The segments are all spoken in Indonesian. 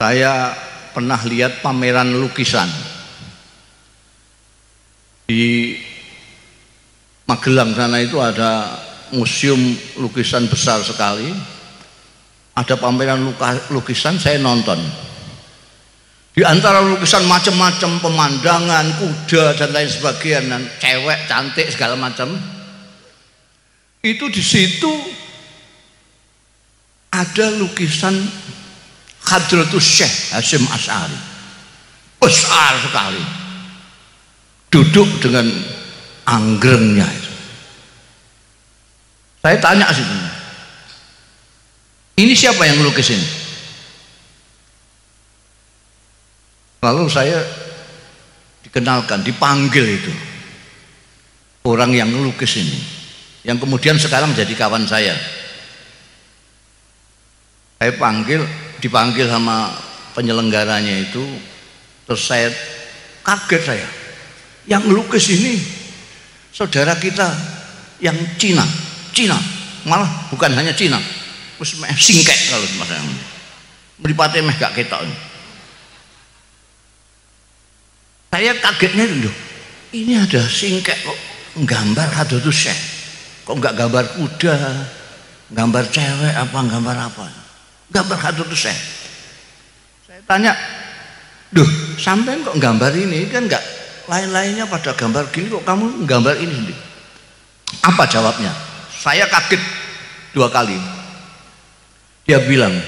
Saya pernah lihat pameran lukisan di Magelang sana. Itu ada museum lukisan besar sekali, ada pameran lukisan. Saya nonton, di antara lukisan macam-macam, pemandangan, kuda dan lain sebagainya, dan cewek cantik segala macam. Itu di situ ada lukisan Hadratus Syekh Hasyim Asy'ari, besar sekali, duduk dengan anggrengnya itu. Saya tanya sih, ini siapa yang melukis ini? Lalu saya dikenalkan, dipanggil itu orang yang melukis ini, yang kemudian sekarang jadi kawan saya. Saya dipanggil sama penyelenggaranya itu, terus saya kaget. Saya, yang melukis ini saudara kita yang Cina, malah bukan hanya Cina, terus singkek kalau saya mripate meh gak ketok. Saya kagetnya itu, ini ada singkek kok nggambar Hadratus Syekh, kok nggak gambar kuda, gambar cewek apa, gambar apa? Gambar Hadratus Syekh. Saya tanya, duh, sampean kok gambar ini, kan nggak lain-lainnya pada gambar gini, kok kamu gambar ini sendiri? Apa jawabnya? Saya kaget 2 kali. Dia bilang,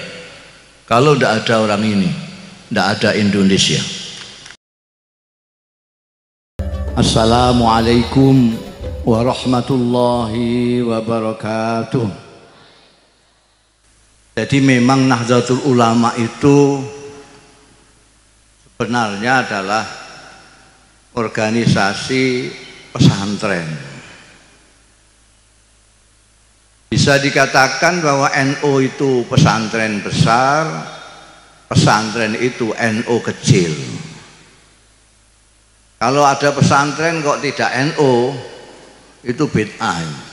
kalau tidak ada orang ini, tidak ada Indonesia. Assalamualaikum warahmatullahi wabarakatuh. Jadi memang Nahdlatul Ulama itu sebenarnya adalah organisasi pesantren. Bisa dikatakan bahwa NU itu pesantren besar, pesantren itu NU kecil. Kalau ada pesantren kok tidak NU, itu bid'ah.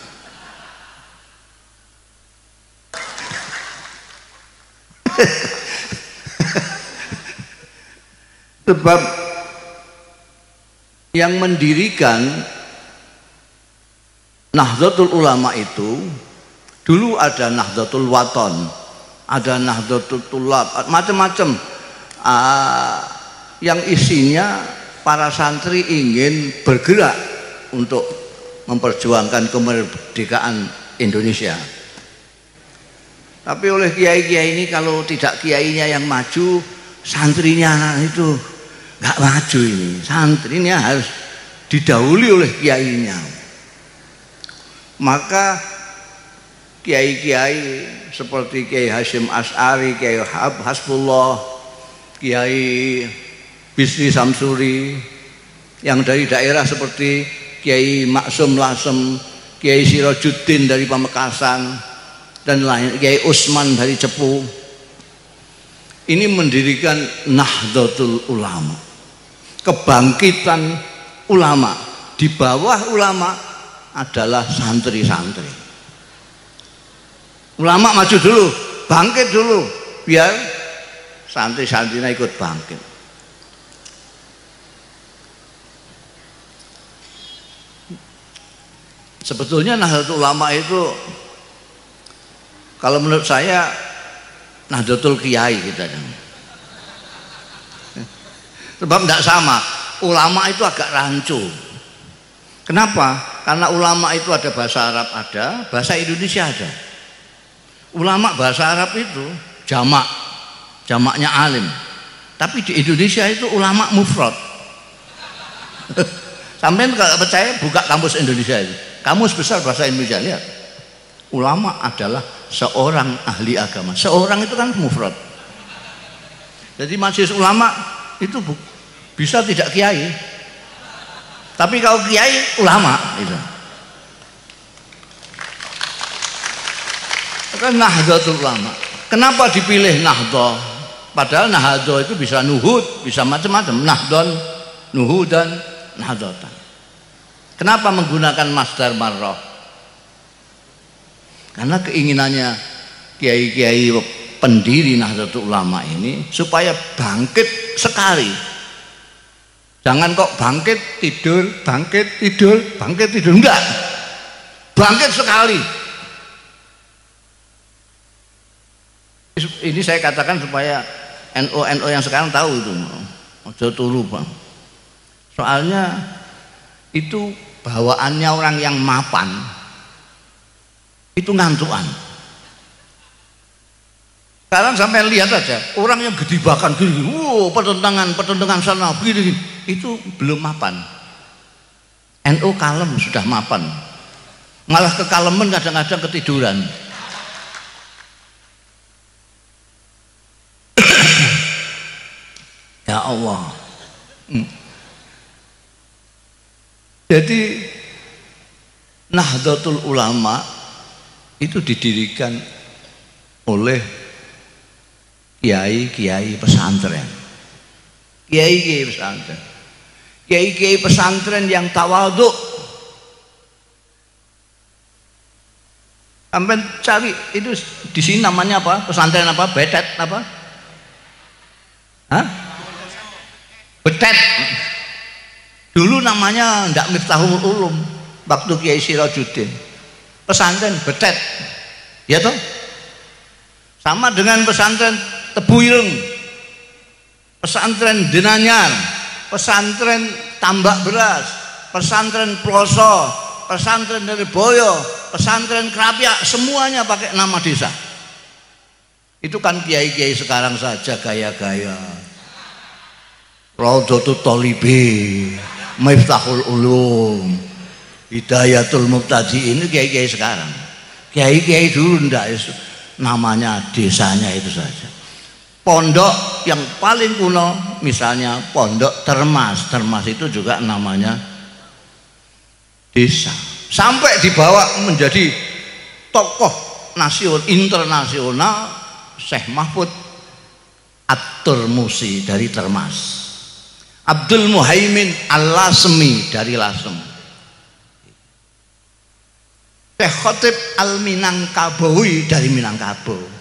Sebab yang mendirikan Nahdlatul Ulama itu dulu ada Nahdlatul Wathon, ada Nahdlatul Thulab, macam-macam, yang isinya para santri ingin bergerak untuk memperjuangkan kemerdekaan Indonesia. Tapi oleh kiai-kiai ini, kalau tidak kiainya yang maju, santrinya itu nggak maju. Ini santrinya harus didahului oleh kiainya. Maka kiai-kiai seperti Kiai Hasyim Asy'ari, Kiai Hasbullah, Kiai Bisri Samsuri, yang dari daerah seperti Kiai Maksum Lasem, Kiai Sirajuddin dari Pamekasan, dan lain, Kiai Usman dari Cepu, ini mendirikan Nahdlatul Ulama, kebangkitan ulama. Di bawah ulama adalah santri-santri. Ulama maju dulu, bangkit dulu, biar santri-santrinya ikut bangkit. Sebetulnya Nahdlatul Ulama itu, kalau menurut saya, Nahdlatul Kiai kita. Sebab tidak sama. Ulama itu agak rancu. Kenapa? Karena ulama itu ada bahasa Arab, ada bahasa Indonesia, ada. Ulama bahasa Arab itu jamaknya alim. Tapi di Indonesia itu ulama mufrad. Sampai kalau percaya, buka kamus Indonesia itu, kamus besar bahasa Indonesia, lihat. Ulama adalah seorang ahli agama. Seorang itu kan mufrad. Jadi majelis ulama itu bisa tidak kiai, tapi kalau kiai ulama itu. Kan Nahdlatul Ulama. Kenapa dipilih Nahdlah? Padahal Nahdlah itu bisa nuhud, bisa macam-macam. Nahdon, nuhudan, nahdlatan. Kenapa menggunakan masdar marrah? Karena keinginannya kiai-kiai pendiri Nahdlatul Ulama ini supaya bangkit sekali. Jangan kok bangkit tidur, bangkit tidur, bangkit tidur, enggak. Bangkit sekali. Ini saya katakan supaya NU yang sekarang tahu itu. Ojo turu, Bang. Soalnya itu bawaannya orang yang mapan. Itu ngantuan. Sekarang sampai lihat aja orang yang gedibakan gini, wow, pertentangan sana begini, itu belum mapan. NU kalem sudah mapan, malah kekaleman kadang-kadang ketiduran. Ya Allah. Jadi Nahdlatul Ulama itu didirikan oleh kiai-kiai pesantren, kiai-kiai pesantren, kiai-kiai pesantren yang tawadhu. Sampai cari itu di sini namanya apa? Pesantren apa? Betet apa? Hah? Betet. Dulu namanya ndak Miftahul Ulum waktu Kiai Sirajuddin. Pesantren Betet, ya toh? Sama dengan pesantren Tebuyung, pesantren Denanyar, pesantren Tambak Beras, pesantren Ploso, pesantren dari Boyo, pesantren Krapyak, semuanya pakai nama desa. Itu kan kiai-kiai sekarang saja gaya-gaya. Raudhatul Tholibi, Miftahul Ulum, Hidayatul Muqtadi, ini kiai-kiai sekarang. Kiai-kiai dulu ndak, namanya desanya itu saja. Pondok yang paling kuno misalnya Pondok Termas. Termas itu juga namanya desa. Sampai dibawa menjadi tokoh nasional internasional Syekh Mahfud At-Turmusi dari Termas, Abdul Muhaimin Al-Lasmi dari Lasem, Syekh Khotib Al-Minangkabawi dari Minangkabau,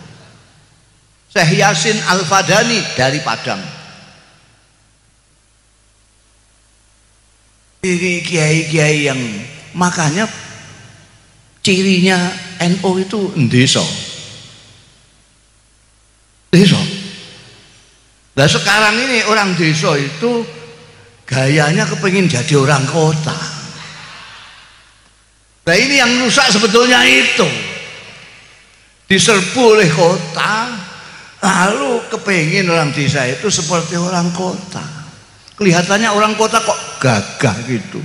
Syekh Yasin Al-Fadani dari Padang. Ini kiai-kiai yang makanya cirinya NU itu desa. Desa. Nah sekarang ini orang desa itu gayanya kepengin jadi orang kota. Nah ini yang rusak sebetulnya itu. Diserbu oleh kota, lalu kepengin orang desa itu seperti orang kota. Kelihatannya orang kota kok gagah gitu.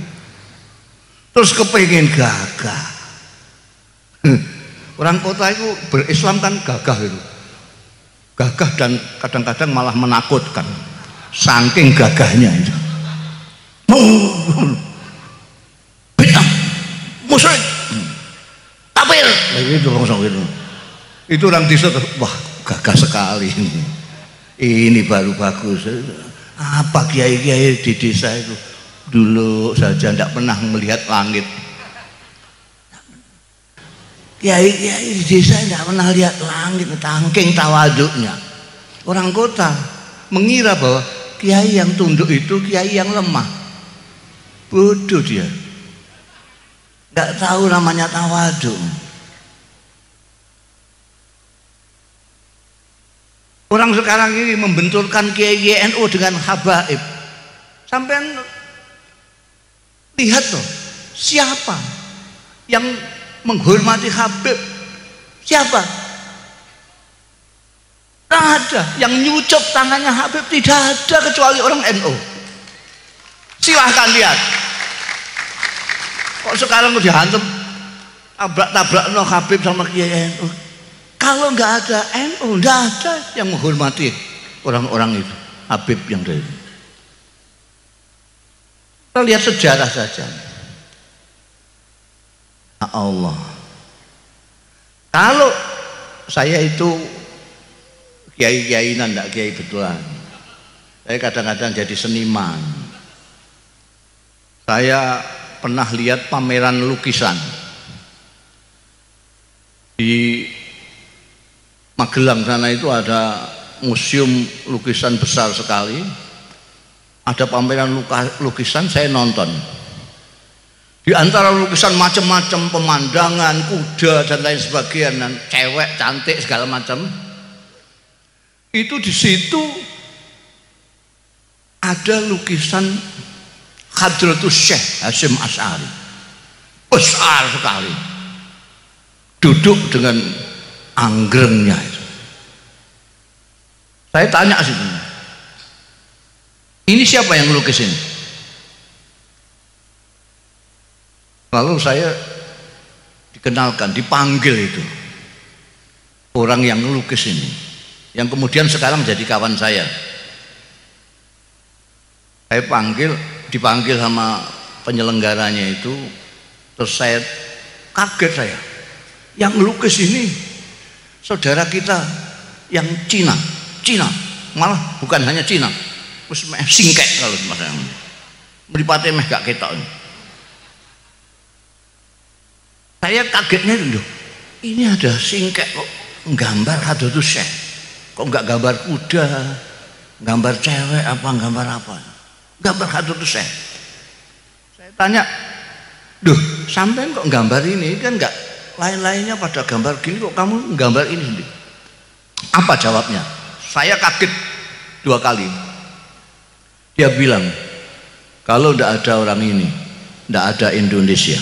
Terus kepengin gagah. Orang kota itu berislam kan gagah itu. Gagah dan kadang-kadang malah menakutkan. Saking gagahnya itu. Bid'ah, musyrik, kafir, begitu langsung gitu. Itu orang desa, wah gagah sekali ini. Ini baru bagus. Apa kiai-kiai di desa itu dulu saja tidak pernah melihat langit. Kiai-kiai di desa tidak pernah lihat langit, tangking tawaduknya. Orang kota mengira bahwa kiai yang tunduk itu kiai yang lemah. Bodoh dia, nggak tahu namanya tawaduk. Orang sekarang ini membenturkan kiai NU dengan habaib. Sampai lihat loh, siapa yang menghormati Habib? Siapa? Tidak ada yang nyucuk tangannya Habib, tidak ada kecuali orang NU. Silahkan lihat. Kok sekarang udah dihantam tabrak-tabrak no Habib sama kiai NU. Kalau nggak ada NU, nggak ada yang menghormati orang-orang itu, Habib yang dari itu. Kita lihat sejarah saja. Ya Allah. Kalau saya itu kiai-kiainan, enggak kiai betulan. Saya kadang-kadang jadi seniman. Saya pernah lihat pameran lukisan di Magelang sana itu ada museum lukisan besar sekali. Ada pameran lukisan, saya nonton. Di antara lukisan macam-macam, pemandangan, kuda dan lain sebagainya, dan cewek cantik segala macam. Itu di situ ada lukisan Hadratus Syekh Hasyim Asy'ari. Besar sekali. Duduk dengan anggrengnya itu. Saya tanya situ, ini siapa yang melukis ini? Lalu saya dikenalkan, dipanggil itu orang yang melukis ini, yang kemudian sekarang jadi kawan saya. Saya dipanggil sama penyelenggaranya itu, terus saya kaget saya. Yang melukis ini saudara kita yang Cina, malah bukan hanya Cina, wis meh singkek kalau semacam mripate meh gak ketok. Saya kagetnya itu, ini ada singkek kok gambar Hadratus Syekh, kok nggak gambar kuda, gambar cewek apa, gambar apa, gambar Hadratus Syekh. Saya tanya, duh sampean kok gambar ini, kan nggak lain-lainnya pada gambar gini, kok kamu gambar ini sendiri? Apa jawabnya? Saya kaget 2 kali. Dia bilang, kalau tidak ada orang ini, tidak ada Indonesia.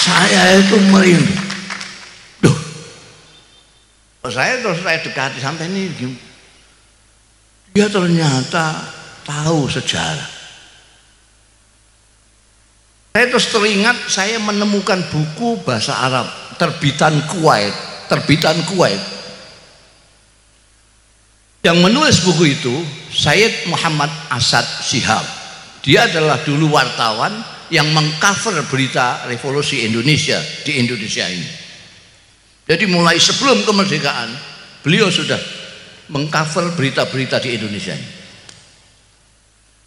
Saya itu merinding. Duh, saya dekati sampai ini. Dia ternyata tahu sejarah. Saya terus teringat, saya menemukan buku bahasa Arab terbitan Kuwait. Yang menulis buku itu Sayyid Muhammad Asad Shihab. Dia adalah dulu wartawan yang mengcover berita revolusi Indonesia di Indonesia ini. Jadi mulai sebelum kemerdekaan beliau sudah mengcover berita-berita di Indonesia ini.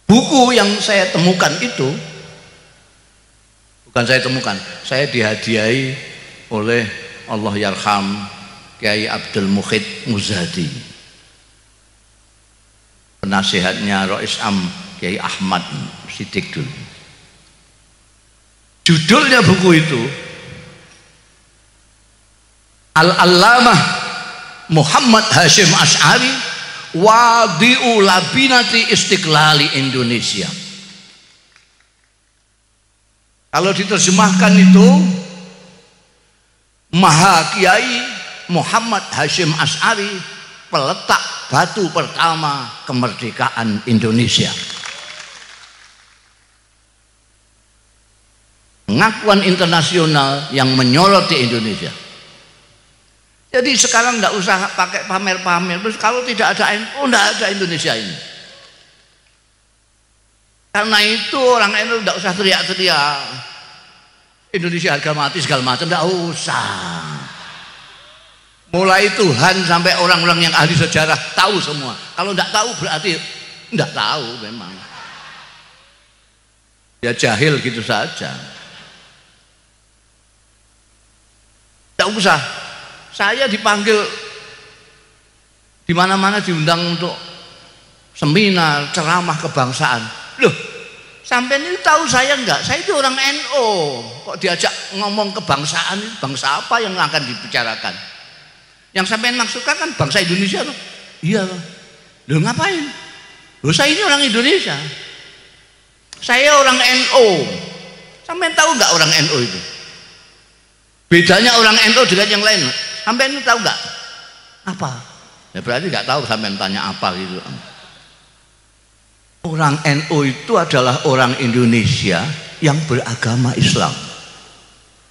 Buku yang saya temukan itu, bukan saya temukan, saya dihadiahi oleh Allah Yarham Kiai Abdul Mukhid Muzadi, penasihatnya Rois Am Kiai Ahmad Siddiq dulu. Judulnya buku itu Al-Allamah Muhammad Hasyim Asy'ari Wadi'u Labinati Istiqlali Indonesia. Kalau diterjemahkan itu, Maha Kiai Muhammad Hasyim Asy'ari, peletak batu pertama kemerdekaan Indonesia. Pengakuan internasional yang menyoroti Indonesia. Jadi sekarang tidak usah pakai pamer-pamer. Terus kalau tidak ada NU, tidak ada Indonesia ini. Karena itu orang NU tidak usah teriak-teriak Indonesia harga mati segala macam, tidak usah. Mulai Tuhan sampai orang-orang yang ahli sejarah tahu semua. Kalau tidak tahu berarti tidak tahu memang. Ya jahil gitu saja. Tidak usah. Saya dipanggil di mana-mana, diundang untuk seminar, ceramah kebangsaan. Loh, sampai ini tahu saya enggak? Saya itu orang NU. Kok diajak ngomong kebangsaan, itu bangsa apa yang akan dibicarakan? Yang sampai maksudkan kan bangsa Indonesia loh. Iya loh. Loh ngapain? Loh saya ini orang Indonesia. Saya orang NU. Sampai tahu enggak orang NU itu? Bedanya orang NU dengan yang lain. Sampai ini tahu nggak? Apa? Ya berarti nggak tahu, sampai tanya apa gitu. Orang NU itu adalah orang Indonesia yang beragama Islam.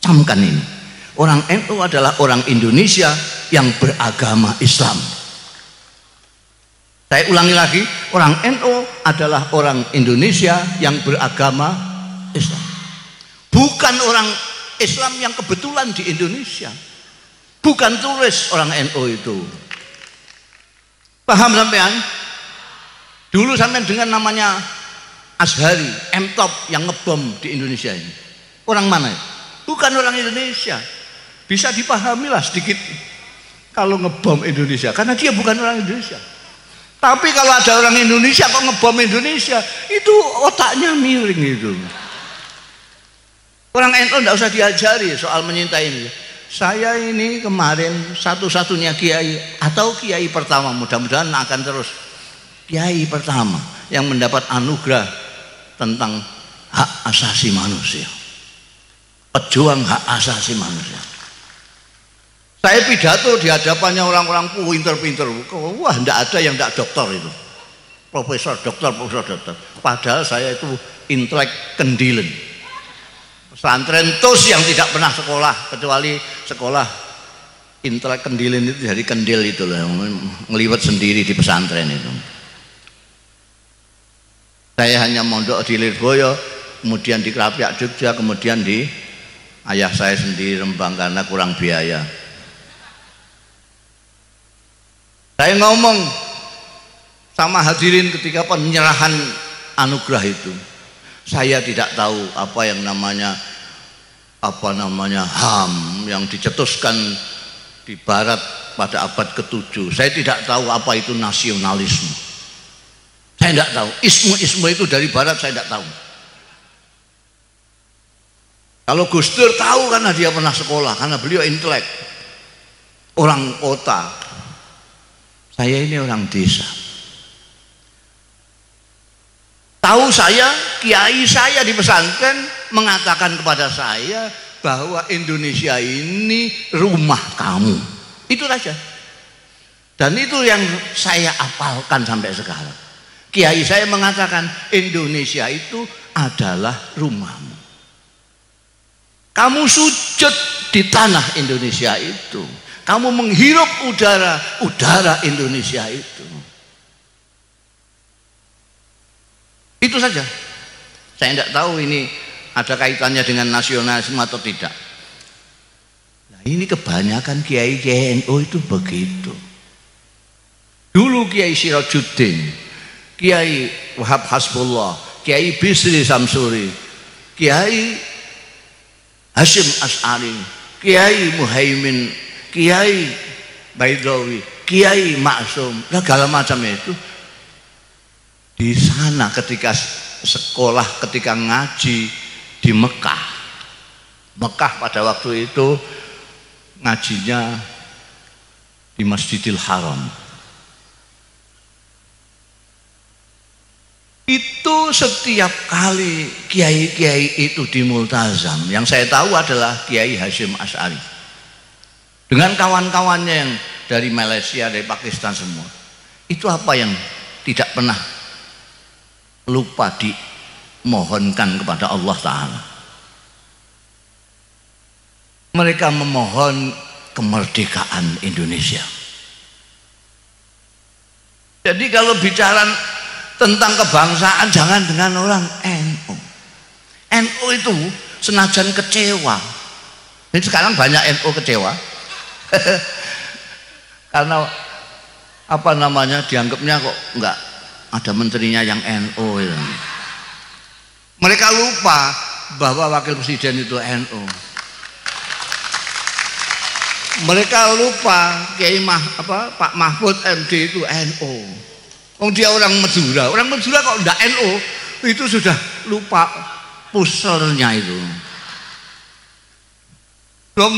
Camkan ini. Orang NU adalah orang Indonesia yang beragama Islam. Saya ulangi lagi, orang NU adalah orang Indonesia yang beragama Islam. Bukan orang Islam yang kebetulan di Indonesia. Bukan turis orang NU itu. Paham sampean? Dulu sampean dengan namanya Azhari, M-Top yang ngebom di Indonesia ini. Orang mana? bukan orang Indonesia. Bisa dipahami lah sedikit kalau ngebom Indonesia, karena dia bukan orang Indonesia. Tapi kalau ada orang Indonesia kok ngebom Indonesia, itu otaknya miring itu. Orang NU tidak usah diajari soal menyintai ini. Saya ini kemarin satu-satunya kiai atau kiai pertama, mudah-mudahan akan terus kiai pertama yang mendapat anugerah tentang hak asasi manusia, pejuang hak asasi manusia. Saya pidato di hadapannya orang-orang pinter-pinter, wah tidak ada yang tidak doktor itu, profesor, doktor. Padahal saya itu intelek kendilen, pesantren tos yang tidak pernah sekolah, kecuali sekolah intelek kendilen itu dari kendil itu loh, ngeliwat sendiri di pesantren itu. Saya hanya mondok di Lirboyo, kemudian di Krapiak Jogja, kemudian di ayah saya sendiri Rembang karena kurang biaya. Saya ngomong sama hadirin ketika penyerahan anugerah itu, saya tidak tahu apa yang namanya HAM yang dicetuskan di Barat pada abad ke-7. Saya tidak tahu apa itu nasionalisme. Saya tidak tahu. Isme itu dari Barat saya tidak tahu. Kalau Gus Dur tahu karena dia pernah sekolah, karena beliau intelek, orang kota. Saya ini orang desa. Tahu saya, kiai saya di pesantren mengatakan kepada saya bahwa Indonesia ini rumah kamu. Itu saja. Dan itu yang saya apalkan sampai sekarang. Kiai saya mengatakan Indonesia itu adalah rumahmu. Kamu sujud di tanah Indonesia itu. Kamu menghirup udara Indonesia itu. Itu saja. Saya tidak tahu ini ada kaitannya dengan nasionalisme atau tidak. Nah, ini kebanyakan kiai NU itu begitu. Dulu Kiai Sirajuddin, Kiai Wahab Hasbullah, Kiai Bisri Samsuri, Kiai Hashim As'ari, Kiai Muhaimin, Kiai Baidawi, Kiai Maksum, segala macam itu di sana ketika sekolah, ketika ngaji di Mekah. Mekah pada waktu itu ngajinya di Masjidil Haram. Itu setiap kali kiai-kiai itu di Multazam, yang saya tahu adalah Kiai Hashim As'ari dengan kawan-kawannya yang dari Malaysia, dari Pakistan semua. Itu apa yang tidak pernah lupa dimohonkan kepada Allah Ta'ala. Mereka memohon kemerdekaan Indonesia. Jadi kalau bicara tentang kebangsaan jangan dengan orang NU. NU itu senajan kecewa. Ini sekarang banyak NU kecewa. Karena apa namanya dianggapnya kok enggak ada menterinya yang NU itu. Mereka lupa bahwa wakil presiden itu NU. Mereka lupa Pak Mahfud MD itu NU. Dia orang Madura kok enggak NU, itu sudah lupa puselnya itu. Belum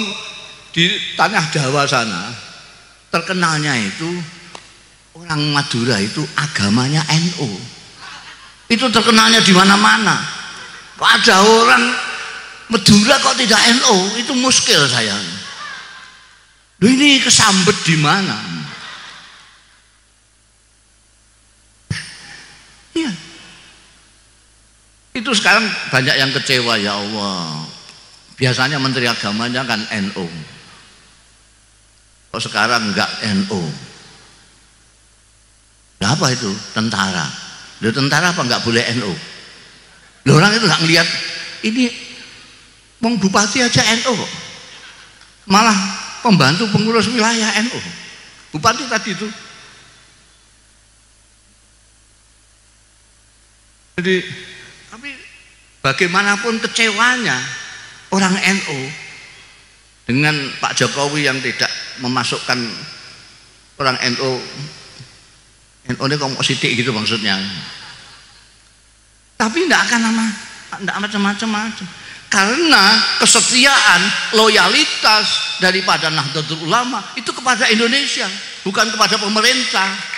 di tanah Jawa sana terkenalnya itu orang Madura itu agamanya NU. Itu terkenalnya di mana-mana. Kok ada orang Madura kok tidak NU, itu muskil saya. Loh, ini kesambet di mana? Iya. Itu sekarang banyak yang kecewa, ya Allah. Biasanya menteri agamanya kan NU. Kok sekarang enggak NU? Nah, apa itu? Tentara. Loh, tentara apa enggak boleh NU? Loh, orang itu enggak ngelihat ini wong bupati aja NU kok. Malah pembantu pengurus wilayah NU. Bupati tadi itu. Jadi, tapi bagaimanapun kecewanya, orang NU dengan Pak Jokowi yang tidak memasukkan orang NU ini kok sidik gitu maksudnya, tapi tidak akan macam-macam karena kesetiaan, loyalitas daripada Nahdlatul Ulama itu kepada Indonesia, bukan kepada pemerintah.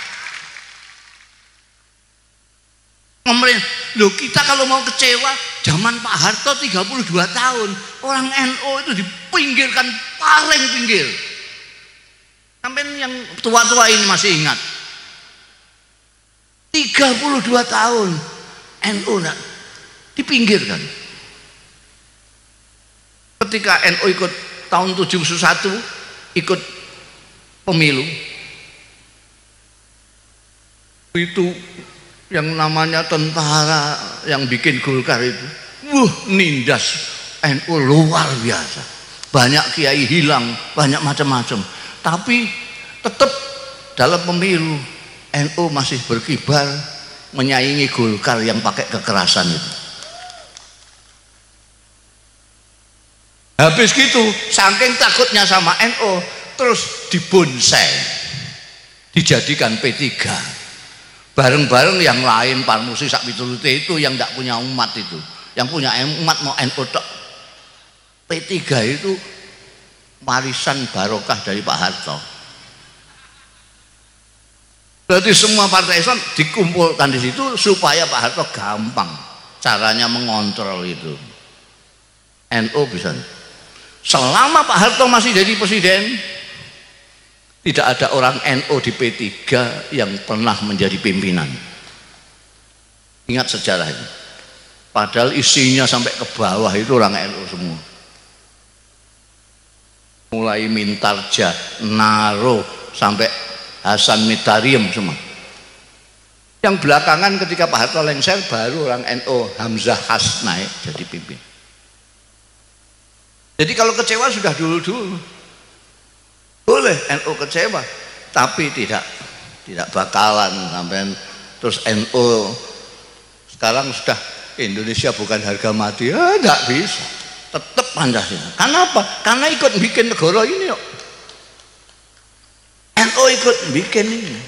Loh, kita kalau mau kecewa zaman Pak Harto 32 tahun orang NU itu dipinggirkan paling pinggir. Sampai yang tua-tua ini masih ingat 32 tahun NU dipinggirkan. Ketika NU ikut tahun 71 ikut pemilu itu yang namanya tentara yang bikin Golkar itu nindas NU luar biasa, banyak kiai hilang, banyak macam-macam, tapi tetap dalam pemilu NU masih berkibar menyaingi Golkar yang pakai kekerasan itu. Habis gitu saking takutnya sama NU terus dibonsai, dijadikan P3 bareng-bareng yang lain. Parmusi sak pitulute itu yang tidak punya umat, itu yang punya umat mau NU tok. P3 itu warisan barokah dari Pak Harto. Berarti semua partai Islam dikumpulkan di situ supaya Pak Harto gampang caranya mengontrol itu. NU bisa. Selama Pak Harto masih jadi presiden, tidak ada orang NU di P3 yang pernah menjadi pimpinan. Ingat sejarah ini. Padahal isinya sampai ke bawah itu orang NU semua. Mulai Mintarja, Naro, sampai Hasan Mitariam semua. Yang belakangan ketika Pak Harto lengser baru orang NU Hamzah Has naik jadi pimpin. Jadi kalau kecewa sudah dulu-dulu. Boleh NU kecewa, tapi tidak bakalan sampai terus NU sekarang sudah Indonesia bukan harga mati, tidak bisa, tetap Pancasila. Kenapa? Karena ikut bikin negara ini yuk. NU ikut bikin ini.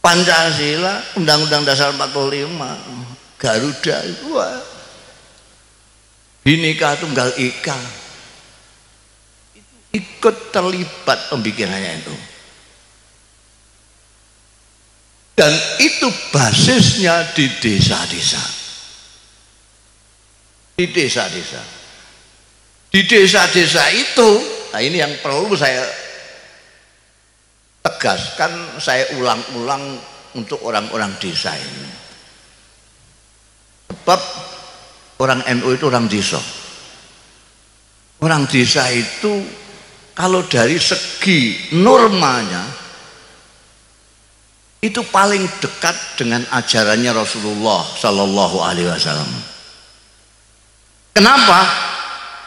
Pancasila, Undang-Undang Dasar 45, Garuda itu Bhinneka Tunggal Ika itu ikut terlibat pembikinannya itu, dan itu basisnya di desa-desa, di desa-desa itu. Nah ini yang perlu saya tegaskan, saya ulang-ulang untuk orang-orang desa ini, sebab orang NU itu orang desa. Orang desa itu kalau dari segi normanya itu paling dekat dengan ajarannya Rasulullah Shallallahu Alaihi Wasallam. Kenapa?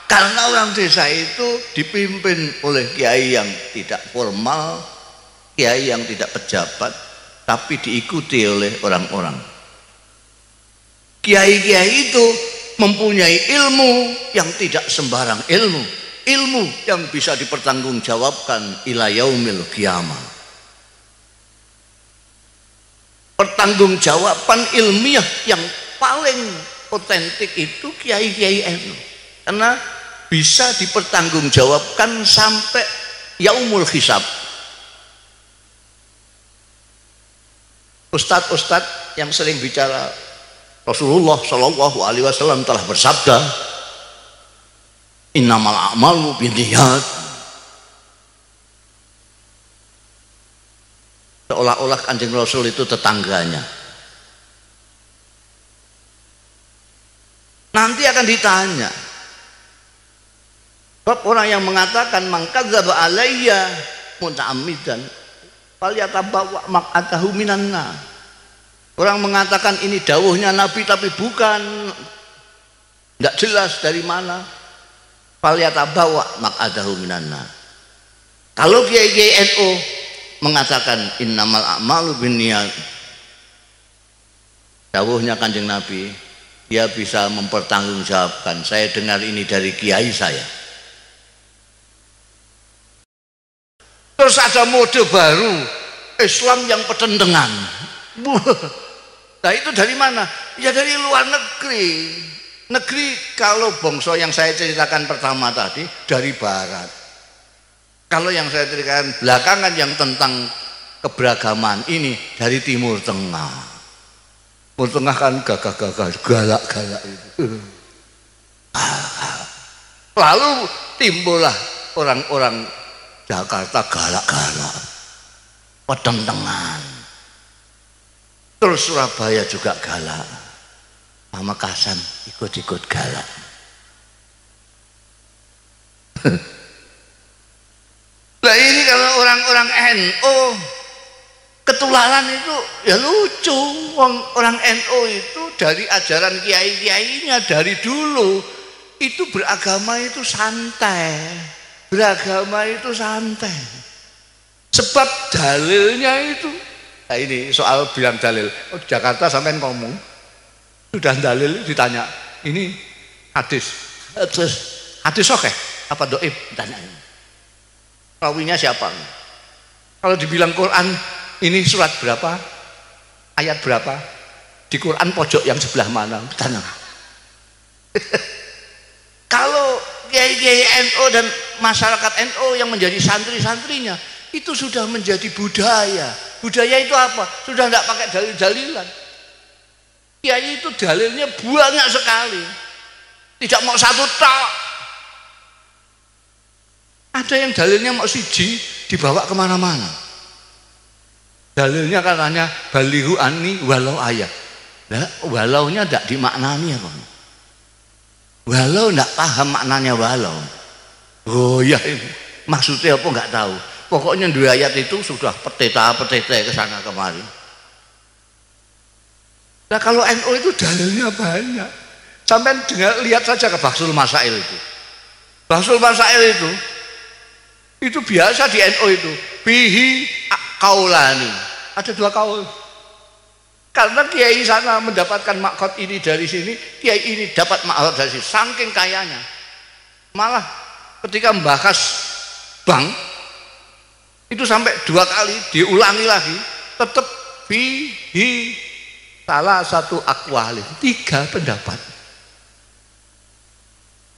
Karena orang desa itu dipimpin oleh kiai yang tidak formal, kiai yang tidak pejabat, tapi diikuti oleh orang-orang. Kiai-kiai itu mempunyai ilmu yang tidak sembarang ilmu yang bisa dipertanggungjawabkan ila yaumil qiyamah. Pertanggungjawaban ilmiah yang paling otentik itu kiai-kiai NU, karena bisa dipertanggungjawabkan sampai yaumul hisab. Ustadz-ustadz yang sering bicara, Rasulullah Shallallahu Alaihi Wasallam telah bersabda, innamal a'malu binniyat. Seolah-olah Kanjeng Rasul itu tetangganya. Nanti akan ditanya, sebab orang yang mengatakan man kadzdzaba alayya muta'ammidan falyatabawa maq'adahu minan nar. Orang mengatakan ini dawuhnya Nabi tapi bukan, tidak jelas dari mana. Falyatabawa maq'adahu minan nar. Kalau kiai-kiai NU mengatakan innamal a'malu binniyat, dawuhnya Kanjeng Nabi, dia bisa mempertanggungjawabkan. Saya dengar ini dari kiai saya. Terus ada mode baru, Islam yang petendengan. Nah itu dari mana? Ya dari luar negeri. Negeri kalau bangsa yang saya ceritakan pertama tadi dari barat. Kalau yang saya ceritakan belakangan yang tentang keberagaman ini dari Timur Tengah. Timur Tengah kan gagah-gagah, galak-galak itu. Lalu timbullah orang-orang Jakarta galak-galak, petentengan. Terus Surabaya juga galak, Pamekasan ikut-ikut galak. Nah ini kalau orang-orang NU ketularan itu ya lucu. Orang NU itu dari ajaran kiai-kiainya dari dulu itu beragama itu santai. Beragama itu santai. Sebab dalilnya itu. Nah ini soal bilang dalil. Oh, Jakarta sampai ngomong sudah dalil ditanya. Ini hadis. Hadis oke? Apa doib? Tanya. Rawinya siapa? Kalau dibilang Quran ini surat berapa? Ayat berapa? Di Quran pojok yang sebelah mana? Tanya. Kalau kiai-kiai NU dan masyarakat NU yang menjadi santri-santrinya itu sudah menjadi budaya. Budaya itu apa? Sudah tidak pakai dalil-dalilan. Kiai itu dalilnya banyak sekali. Tidak mau satu tok. Ada yang dalilnya mau siji dibawa kemana-mana. Dalilnya katanya balihu ani walau ayat. Nah, walaunya tidak dimaknani apa? Walau tidak paham maknanya walau. Oh ya ini maksudnya apa nggak tahu. Pokoknya dua ayat itu sudah peteta-peteta ke sana kemari. Nah kalau NU itu dalilnya banyak. Sampai dengar lihat saja ke Bahsul Masail itu. Bahsul Masail itu biasa di NU itu. Bihi kaulani. Ada dua kaul. Karena kiai sana mendapatkan makhot ini dari sini, kiai ini dapat makhot dari sini, saking kayanya. Malah ketika membahas bank itu sampai dua kali diulangi lagi, tetap fihi salah satu akwali, tiga pendapat.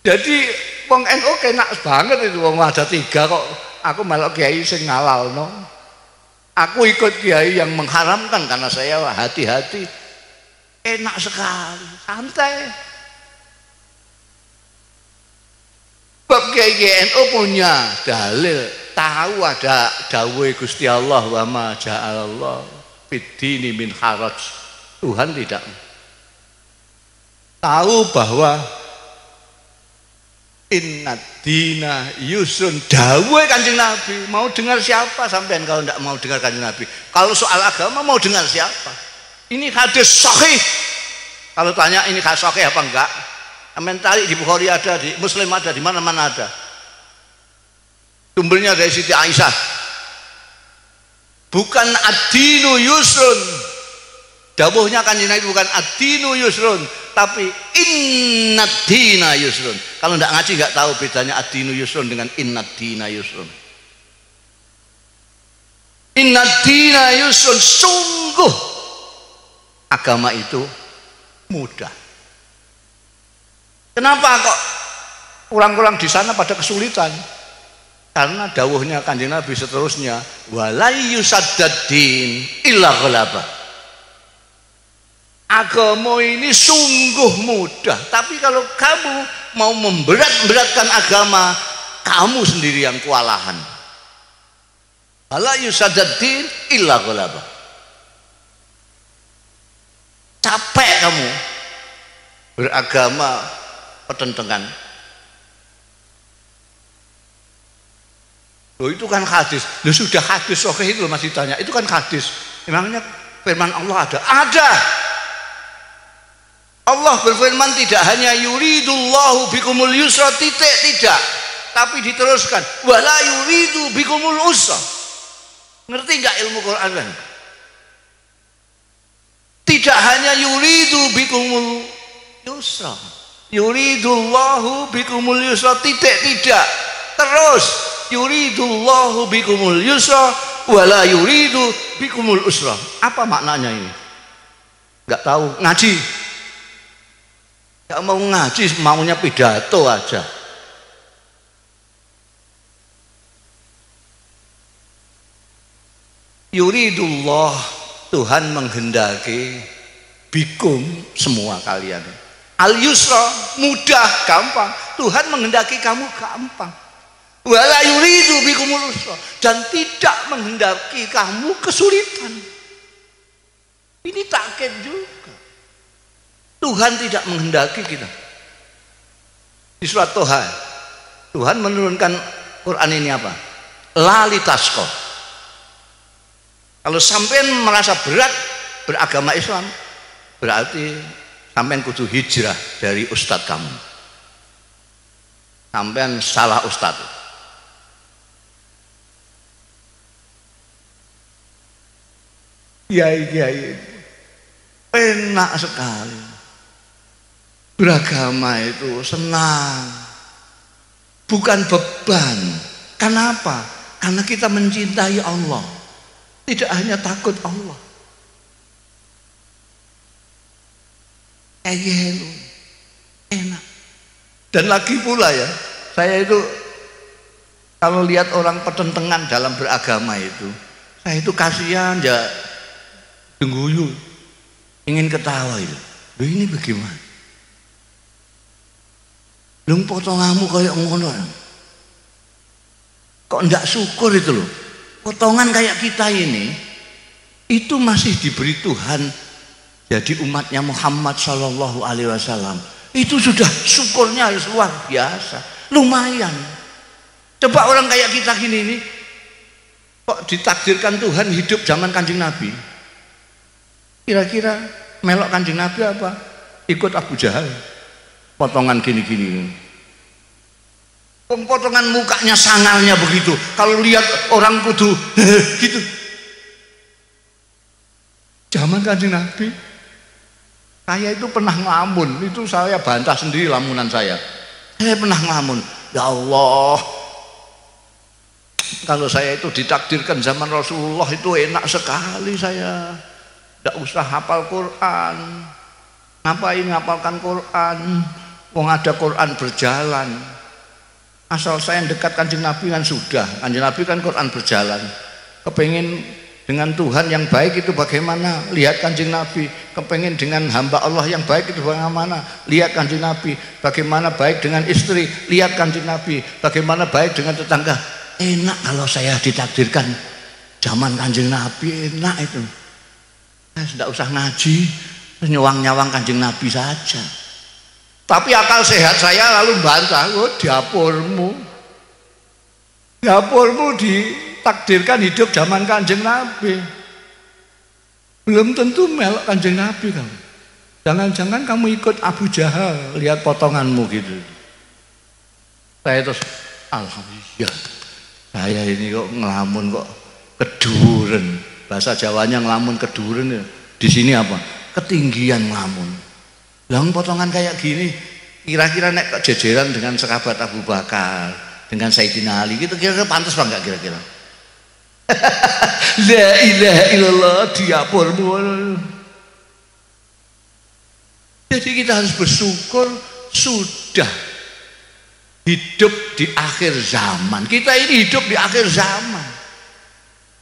Jadi wong NU kenak banget itu, wong ada tiga kok aku malah kiai sing ngalal no. Aku ikut kiai yang mengharamkan karena saya hati-hati. Enak sekali, santai. Bab kiai NU punya dalil, tahu ada dawuh Gusti Allah wa ma ja'alallah fiddini min haraj. Tuhan tidak tahu bahwa inna dina yusrun, dawuh Kanjeng Nabi. Mau dengar siapa sampean kalau tidak mau dengar Kanjeng Nabi? Kalau soal agama mau dengar siapa? Ini hadis sahih. Kalau tanya ini hadis sahih apa enggak? Amin tarik di Bukhari ada, di Muslim ada, di mana-mana ada. Sumbernya dari Siti Aisyah. Bukan ad-dinu yusrun. Dawuhnya Kanjeng Nabi bukan ad-dinu yusrun, tapi innad dina yusrun. Kalau tidak ngaji nggak tahu bedanya ad-dinu yusrun dengan innad dina yusrun. Innad dina yusrun, sungguh agama itu mudah. Kenapa kok orang-orang di sana pada kesulitan? Karena dawuhnya Kanjeng Nabi seterusnya, walai yusaddaddin illa ghalaba. Agama ini sungguh mudah, tapi kalau kamu mau memberat-beratkan agama, kamu sendiri yang kewalahan. Ala yusaddaddin illa ghalaba. Capek kamu beragama pertentangan. Loh itu kan hadis. Loh sudah hadis, oke itu masih tanya. Itu kan hadis. Memangnya firman Allah ada? Ada. Allah berfirman tidak hanya yuridullahu bikumul yusra titik, tidak, tapi diteruskan wala yuridu bikumul usra. Ngerti nggak ilmu Quran kan? Tidak hanya yuridu bikumul yusra, yuridullahu bikumul yusra, tidak. Terus yuridullahu bikumul yusra wala yuridu bikumul usra. Apa maknanya ini? Enggak tahu, ngaji. Enggak mau ngaji, maunya pidato aja. Yuridullah, Tuhan menghendaki bikum semua kalian. Al yusra, mudah, gampang. Tuhan menghendaki kamu gampang. Wala yuridu bikumul usra, dan tidak menghendaki kamu kesulitan. Ini takkid juga. Tuhan tidak menghendaki kita. Di surat Toha, Tuhan menurunkan Quran ini apa? Lalitasqa. Kalau sampean merasa berat beragama Islam, berarti sampean kudu hijrah dari ustadz kamu. Sampean salah ustadz. Kiai enak sekali. Beragama itu senang, bukan beban. Kenapa? Karena kita mencintai Allah. Tidak hanya takut Allah. Enak. Dan lagi pula ya, saya itu kalau lihat orang pertentangan dalam beragama itu, saya itu kasihan ya, dengguyu, ingin ketawa itu. Loh, ini bagaimana? Lu potonganmu kayak ngono. Kok ndak syukur itu loh? Potongan kayak kita ini itu masih diberi Tuhan jadi umatnya Muhammad Shallallahu Alaihi Wasallam. Itu sudah syukurnya harus luar biasa, lumayan. Coba orang kayak kita gini nih, kok ditakdirkan Tuhan hidup zaman Kanjeng Nabi. Kira-kira melok Kanjeng Nabi apa? Ikut Abu Jahal. Potongan gini-gini. Potongan mukanya sangarnya begitu. Kalau lihat orang kudu gitu. Zaman Kanjeng Nabi, saya itu pernah ngelamun. Itu saya bantah sendiri lamunan saya. Saya pernah ngelamun. Ya Allah, kalau saya itu ditakdirkan zaman Rasulullah itu enak sekali saya. Tidak usah hafal Quran. Ngapain ngapalkan Quran? Wong ada Quran berjalan. Asal saya dekat Kanjeng Nabi kan sudah. Kanjeng Nabi kan Quran berjalan. Kepengen dengan Tuhan yang baik itu bagaimana? Lihat Kanjeng Nabi. Kepengen dengan hamba Allah yang baik itu bagaimana? Lihat Kanjeng Nabi. Bagaimana baik dengan istri? Lihat Kanjeng Nabi. Bagaimana baik dengan tetangga? Enak kalau saya ditakdirkan zaman Kanjeng Nabi, enak itu. Saya tidak usah ngaji, nyawang-nyawang Kanjeng Nabi saja. Tapi akal sehat saya lalu bantah, oh dapurmu ditakdirkan hidup zaman Kanjeng Nabi. Belum tentu melok Kanjeng Nabi kamu. Jangan-jangan kamu ikut Abu Jahal, lihat potonganmu gitu. Saya terus, alhamdulillah, saya ini kok ngelamun kok keduren. Bahasa Jawanya ngelamun keduren ya. Di sini apa? Ketinggian ngelamun. Lang potongan kayak gini, kira-kira nek jejeran dengan sahabat Abu Bakar, dengan Sayyidina Ali, gitu kira-kira pantas apa enggak kira-kira? La ilaha illallah, diapurmu. Jadi kita harus bersyukur sudah hidup di akhir zaman. Kita ini hidup di akhir zaman.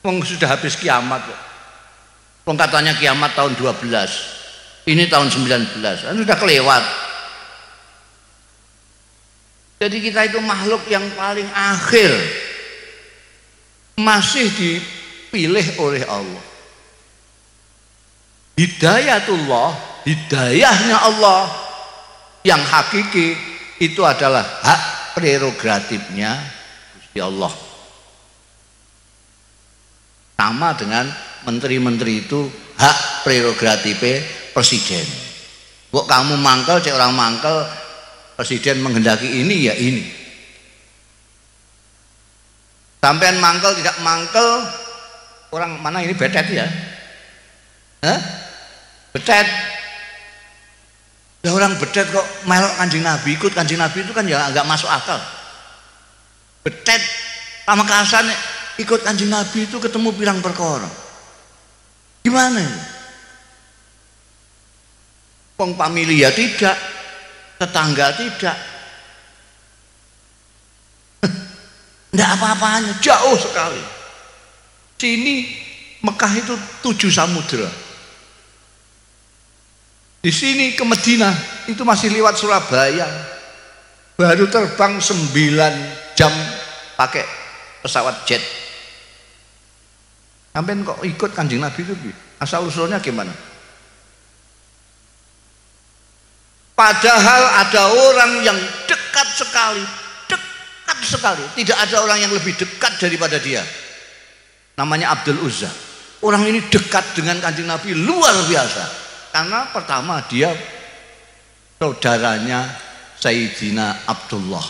Wong sudah habis kiamat kok. Wong katanya kiamat tahun 12. Ini tahun 19, sudah kelewat. Jadi kita itu makhluk yang paling akhir, masih dipilih oleh Allah. Hidayatullah, hidayahnya Allah yang hakiki itu adalah hak prerogatifnya Gusti Allah. Sama dengan menteri-menteri itu hak prerogatifnya presiden. Kok kamu mangkel, cek orang mangkel, presiden menghendaki ini ya ini. Sampean mangkel tidak mangkel, orang mana ini betet ya? Hah? betet. Lah orang betet kok melok Kanjeng Nabi, ikut Kanjeng Nabi itu kan ya agak masuk akal. Betet Pamekasan ikut Kanjeng Nabi itu ketemu pirang perkara. Gimana ini? Wong familia tidak, tetangga tidak. Enggak apa-apanya, jauh sekali. Sini Mekah itu 7 samudra. Di sini ke Madinah itu masih lewat Surabaya. Baru terbang 9 jam pakai pesawat jet. Sampai kok ikut Kanjeng Nabi itu asal usulnya gimana? Padahal ada orang yang dekat sekali, tidak ada orang yang lebih dekat daripada dia. Namanya Abdul Uzza. Orang ini dekat dengan Kanjeng Nabi luar biasa. Karena pertama dia saudaranya Sayyidina Abdullah.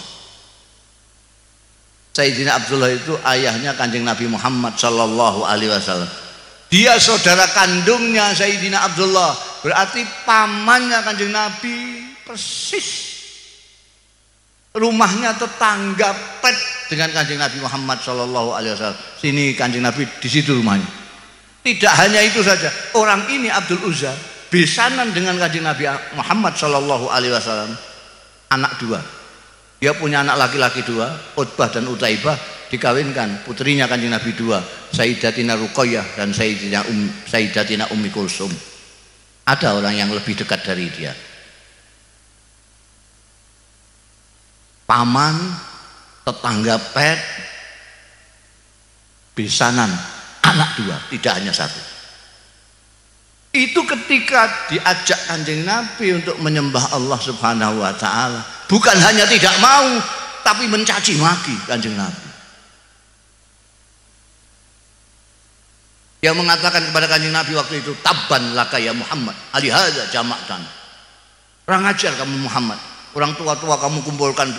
Sayyidina Abdullah itu ayahnya Kanjeng Nabi Muhammad sallallahu alaihi wasallam. Dia saudara kandungnya Sayyidina Abdullah. Berarti pamannya Kanjeng Nabi persis. Rumahnya tetangga pet dengan Kanjeng Nabi Muhammad sallallahu alaihi wasallam. Sini Kanjeng Nabi, di situ rumahnya. Tidak hanya itu saja. Orang ini Abdul Uzza besanan dengan Kanjeng Nabi Muhammad sallallahu alaihi wasallam. Anak 2. Dia punya anak laki-laki 2, Utbah dan Utaibah, dikawinkan putrinya Kanjeng Nabi 2, Sayyidatina Ruqayyah dan Sayyidatina Ummi Kulsum. Ada orang yang lebih dekat dari dia. Paman, tetangga pet, besanan, anak 2, tidak hanya 1. Itu ketika diajak Kanjeng Nabi untuk menyembah Allah Subhanahu wa taala, bukan hanya tidak mau, tapi mencaci maki Kanjeng Nabi. Dia mengatakan kepada Kanjeng Nabi waktu itu, "Tabban laka ya Muhammad, alihadza jama'tan." Kurang ajar kamu Muhammad, orang tua-tua kamu kumpulkan,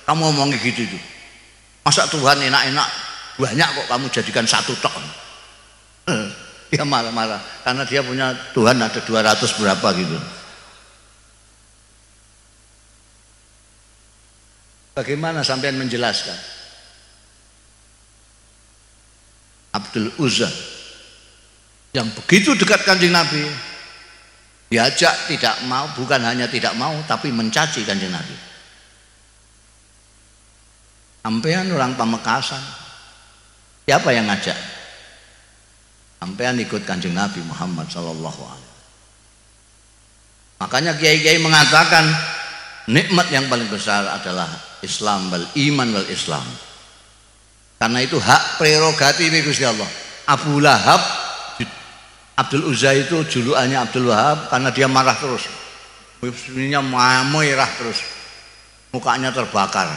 kamu ngomong gitu itu. Masa Tuhan enak-enak banyak kok kamu jadikan 1 tok. Dia marah-marah karena dia punya Tuhan ada 200 berapa gitu. Bagaimana sampean menjelaskan? Abdul Uzza yang begitu dekat Kanjeng Nabi diajak tidak mau, bukan hanya tidak mau tapi mencaci Kanjeng Nabi. Sampean orang Pamekasan, siapa yang ngajak? Sampean ikut Kanjeng Nabi Muhammad sallallahu alaihi wasallam. Makanya kiai-kiai mengatakan nikmat yang paling besar adalah Islam wal iman wal Islam. Karena itu hak prerogatif Gusti Allah. Abu Lahab, Abdul Uzza itu julukannya Abdul Wahab karena dia marah terus. Muslimnya merah terus. Mukanya terbakar.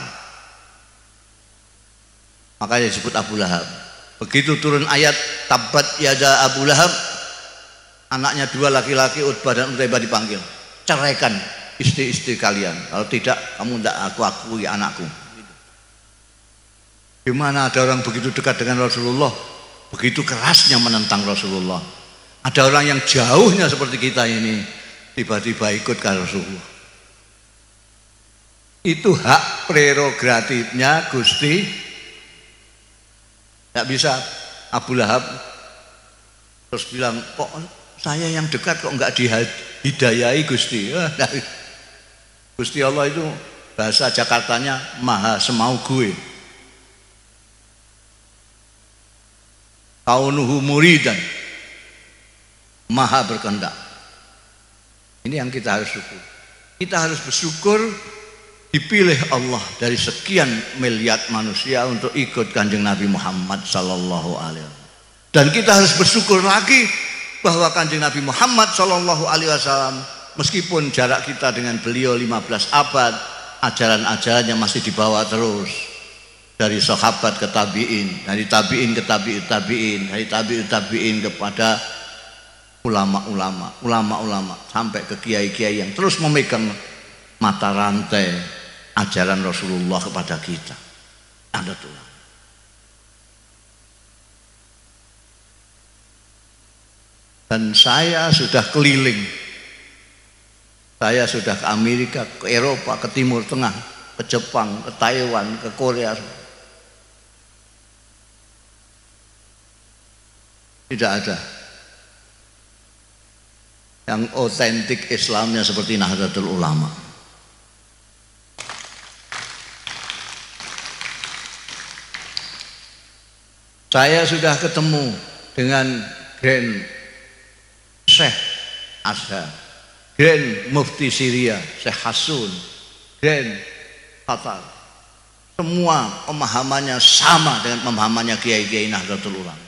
Makanya disebut Abu Lahab. Begitu turun ayat Tabbat yada Abu Lahab, anaknya 2 laki-laki Utbah dan Utaibah dipanggil, ceraikan istri-istri kalian, kalau tidak kamu tidak aku akui anakku. Gimana ada orang begitu dekat dengan Rasulullah, begitu kerasnya menentang Rasulullah. Ada orang yang jauhnya seperti kita ini tiba-tiba ikut ke Rasulullah. Itu hak prerogatifnya Gusti. Tidak bisa Abu Lahab terus bilang, kok saya yang dekat kok enggak dihidayai Gusti. Gusti Allah itu bahasa Jakartanya maha semau gue. Kaunuhu muridan, maha berkehendak. Ini yang kita harus syukur. Kita harus bersyukur dipilih Allah dari sekian miliar manusia untuk ikut Kanjeng Nabi Muhammad sallallahu alaihi wasallam. Dan kita harus bersyukur lagi bahwa Kanjeng Nabi Muhammad sallallahu alaihi wasallam meskipun jarak kita dengan beliau 15 abad, ajaran-ajarannya masih dibawa terus dari sahabat ke tabi'in, dari tabi'in ke tabi'in, dari tabi'in kepada ulama-ulama sampai ke kiai-kiai yang terus memegang mata rantai ajaran Rasulullah kepada kita. Ada Tuhan. Dan saya sudah keliling. Saya sudah ke Amerika, ke Eropa, ke Timur Tengah, ke Jepang, ke Taiwan, ke Korea. Tidak ada yang otentik Islamnya seperti Nahdlatul Ulama. Saya sudah ketemu dengan Grand Syekh Azhar, Grand Mufti Syria Syekh Hasun, Grand Qatar. Semua pemahamannya sama dengan pemahamannya kiai-kiai Nahdlatul Ulama.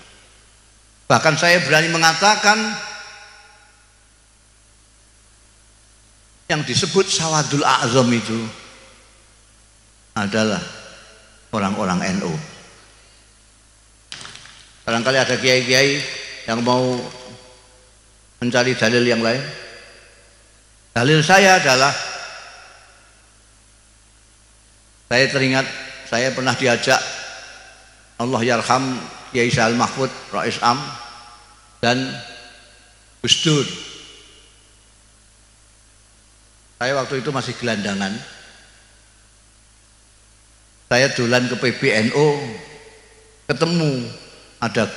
Bahkan saya berani mengatakan yang disebut Sawadul A'zam itu adalah orang-orang NU. Barangkali ada kiai-kiai yang mau mencari dalil yang lain. Dalil saya adalah, saya teringat saya pernah diajak Allah yarham Kiai Sa'al Mahfud Rais Am dan Gus Dur. Saya waktu itu masih gelandangan. Saya dolan ke PBNU, ketemu ada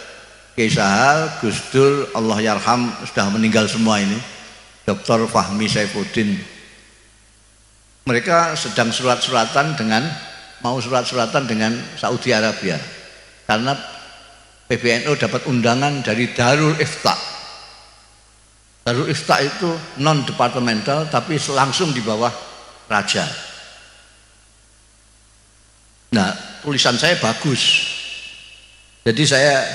Kiai Sa'al, Gus Dur, Allah yarham, sudah meninggal semua ini, Dr. Fahmi Saifuddin. Mereka sedang surat-suratan dengan Saudi Arabia karena PBNU dapat undangan dari Darul Ifta. Darul Ifta itu non departemental tapi langsung di bawah raja. Nah, tulisan saya bagus. Jadi saya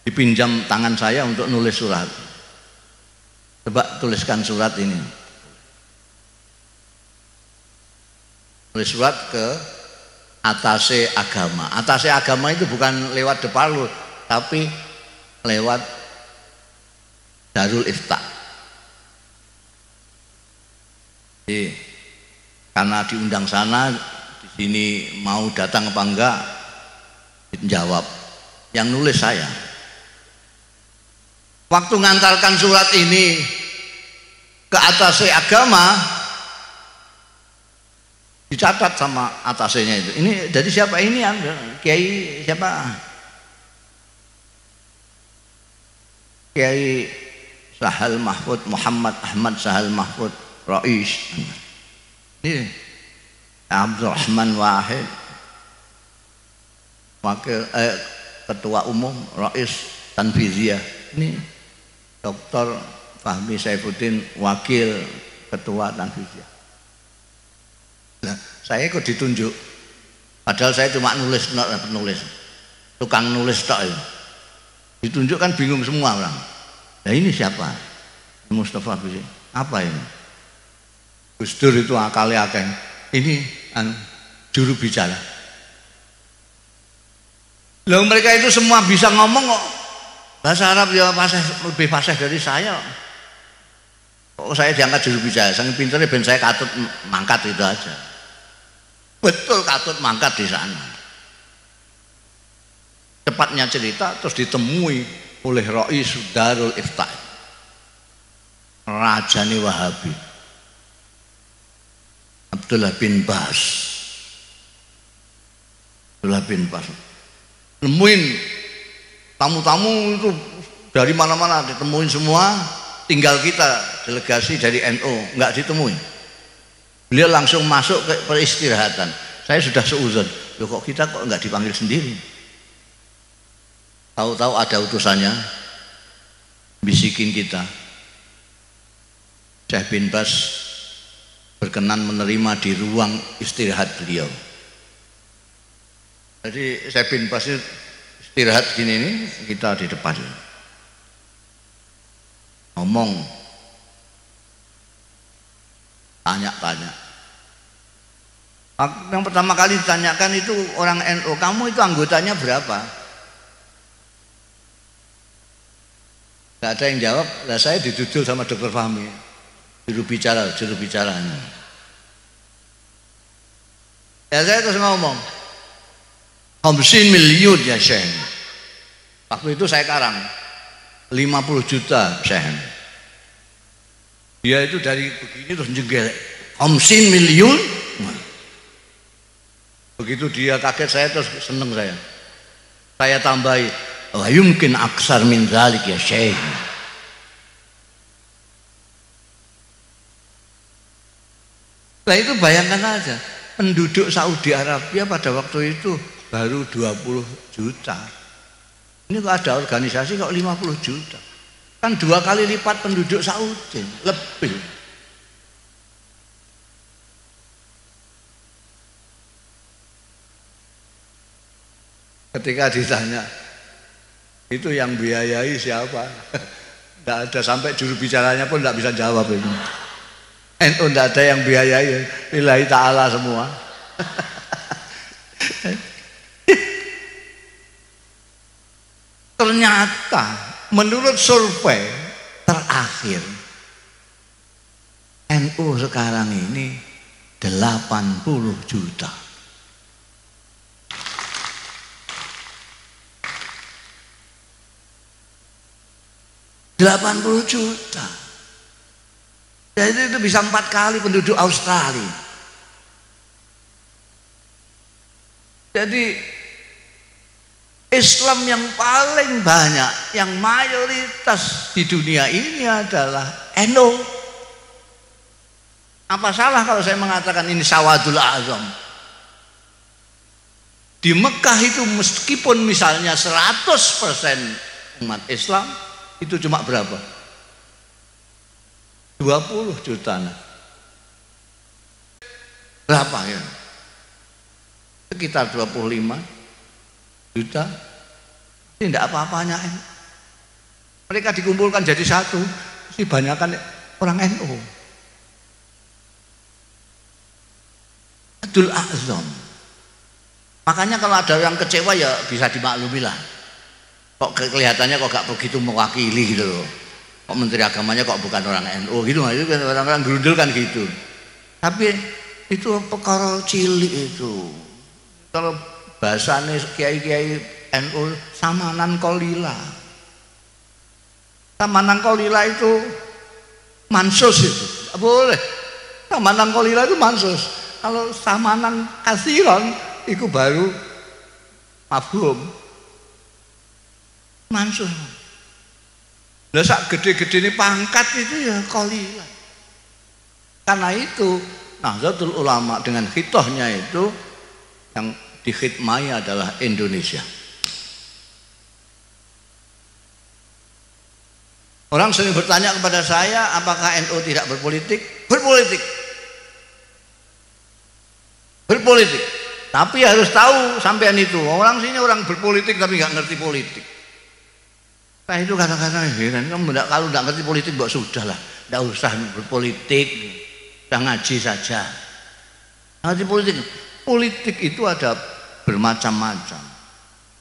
dipinjam tangan saya untuk nulis surat. Coba tuliskan surat ini. Nulis surat ke Atase Agama. Atase Agama itu bukan lewat Deparlu, tapi lewat Darul Ifta. Jadi, karena diundang sana, di sini mau datang apa enggak? Dijawab. Yang nulis saya. Waktu ngantarkan surat ini ke Atase Agama, dicatat sama atasnya itu. Ini dari siapa ini? Kiai siapa? Kiai Sa'al Mahfud, Muhammad Ahmad Sa'al Mahfud Rais. Ini Abdurrahman Wahid, wakil ketua umum Rais Tanfiziyah. Ini Dr. Fahmi Saifuddin, wakil ketua Tanfiziyah. Nah, saya kok ditunjuk, padahal saya cuma penulis, tukang nulis tok ya. Ditunjuk kan bingung semua orang. Nah, ini siapa? Mustafa Bisri. Apa ini? Gus Dur itu akalnya akeh. Ini juru bicara. Loh, mereka itu semua bisa ngomong kok. Bahasa Arab ya lebih fasih dari saya. Kok saya diangkat juru bicara? Saking pinternya ben saya katut mangkat itu aja. Betul katut mangkat di sana. Cepatnya cerita terus ditemui oleh Rais Darul Ifta, Rajani Wahabi, Abdullah bin Bas. Nemuin tamu-tamu itu dari mana-mana, ditemuin semua. Tinggal kita delegasi dari NU nggak ditemuin. Beliau langsung masuk ke peristirahatan. Saya sudah seuzon, loh kok kita kok nggak dipanggil sendiri? Tahu-tahu ada utusannya bisikin kita. Syekh bin Bas berkenan menerima di ruang istirahat beliau. Jadi Syekh bin Bas istirahat gini nih, kita di depan. Ngomong, tanya-tanya. Yang pertama kali ditanyakan itu orang NU, kamu itu anggotanya berapa? Gak ada yang jawab. Lah saya didudul sama Dr. Fahmi, juru bicaranya. Ya saya terus ngomong, 50 miliar ya Syekh. Waktu itu saya karang 50 juta sen. Dia itu dari begini terus jengkel 50 miliun. Begitu dia kaget saya terus seneng saya. Saya tambahi, wa yumkin aksar min dzalik ya Syekh. Nah itu bayangkan aja, penduduk Saudi Arabia pada waktu itu baru 20 juta. Ini kok ada organisasi kok 50 juta. Kan 2 kali lipat penduduk Saudi, lebih. Ketika ditanya, itu yang biayai siapa? Tidak ada, sampai juru bicaranya pun tidak bisa jawab itu. NU tidak ada yang biayai, lillahi ta'ala semua. Ternyata menurut survei terakhir NU sekarang ini 80 juta. $80 juta. Jadi itu bisa 4 kali penduduk Australia. Jadi Islam yang paling banyak, yang mayoritas di dunia ini adalah NU. Apa salah kalau saya mengatakan ini Sawadul Azam? Di Mekah itu meskipun misalnya 100% umat Islam, itu cuma berapa? 20 juta. Berapa ya? Sekitar 25 juta. Ini tidak apa-apanya. Mereka dikumpulkan jadi satu, sih banyakkan orang NU. Adul Azam. Makanya kalau ada yang kecewa ya bisa dimaklumi lah. Kok kelihatannya kok gak begitu mewakili gitu loh. Kok menteri agamanya kok bukan orang NU gitu, itu kan orang-orang gerundel kan gitu. Tapi itu perkara cilik itu. Kalau bahasane kiai-kiai NU samanan kolila. Samanan kolila itu mansus itu. Tidak boleh. Samanan kolila itu mansus. Kalau samanan kasiron itu baru mafhum. Mansus. Lah sak gede-gede ini pangkat itu ya kolila. Karena itu Nahdlatul Ulama dengan khitohnya itu yang dikhidmai adalah Indonesia. Orang sering bertanya kepada saya, apakah NU tidak berpolitik? Berpolitik. Berpolitik. Tapi harus tahu sampean itu, orang sini orang berpolitik tapi nggak ngerti politik. Nah itu kadang-kadang heran, kamu kalau tidak ngerti politik mbak sudah lah, tidak usah berpolitik, sudah ngaji saja. Ngerti politik, politik itu ada bermacam-macam.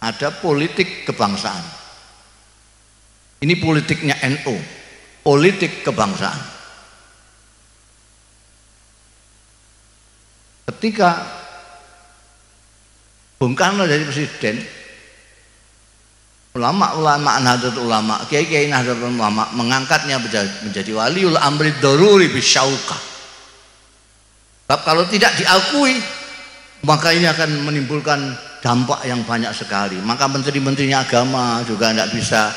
Ada politik kebangsaan. Ini politiknya NU, politik kebangsaan. Ketika Bung Karno jadi presiden, ulama-ulama Nahdlatul Ulama, kiai-kiai Nahdlatul Ulama mengangkatnya menjadi waliul amri daruri bisyauqah. Sebab kalau tidak diakui, maka ini akan menimbulkan dampak yang banyak sekali. Maka menteri-menterinya agama juga tidak bisa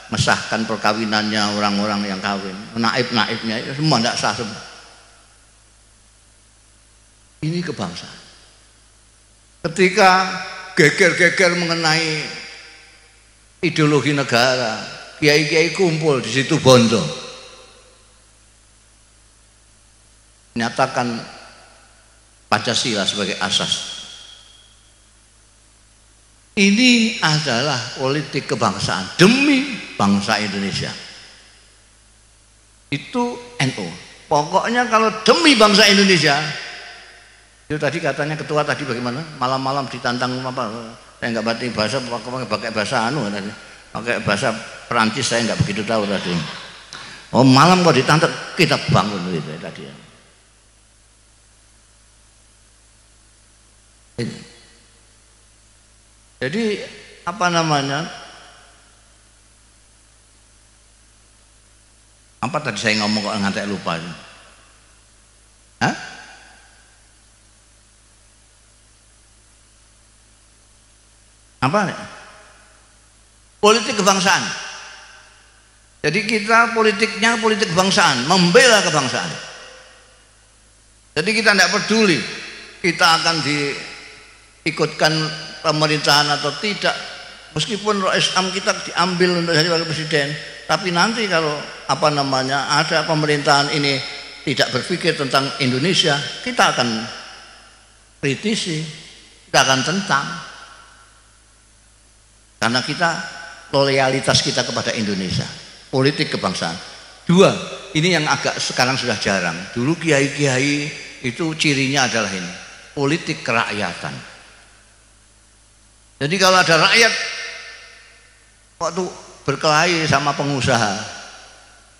mesahkan perkawinannya orang-orang yang kawin. Naib-naibnya semua tidak sah semua. Ini kebangsaan. Ketika geger-geger mengenai ideologi negara, kiai-kiai kumpul di situ Bondo, nyatakan Pancasila sebagai asas. Ini adalah politik kebangsaan demi bangsa Indonesia. Itu NU. Pokoknya kalau demi bangsa Indonesia, itu tadi katanya ketua tadi bagaimana? Malam-malam ditantang apa? Saya nggak berarti bahasa, pakai bahasa tadi, pakai bahasa Perancis saya nggak begitu tahu tadi. Oh malam kok ditantang, kita bangun gitu tadi. Jadi apa namanya? Apa tadi saya ngomong kok ngantek lupa? Hah? Apa? Politik kebangsaan. Jadi kita politiknya politik kebangsaan, membela kebangsaan. Jadi kita tidak peduli kita akan diikutkan pemerintahan atau tidak, meskipun roh Islam kita diambil untuk jadi wakil presiden, tapi nanti kalau ada pemerintahan ini tidak berpikir tentang Indonesia, kita akan kritisi, kita akan tentang, karena kita loyalitas kita kepada Indonesia. Politik kebangsaan. Dua, ini yang agak sekarang sudah jarang. Dulu kiai-kiai itu cirinya adalah ini, politik kerakyatan. Jadi kalau ada rakyat waktu berkelahi sama pengusaha,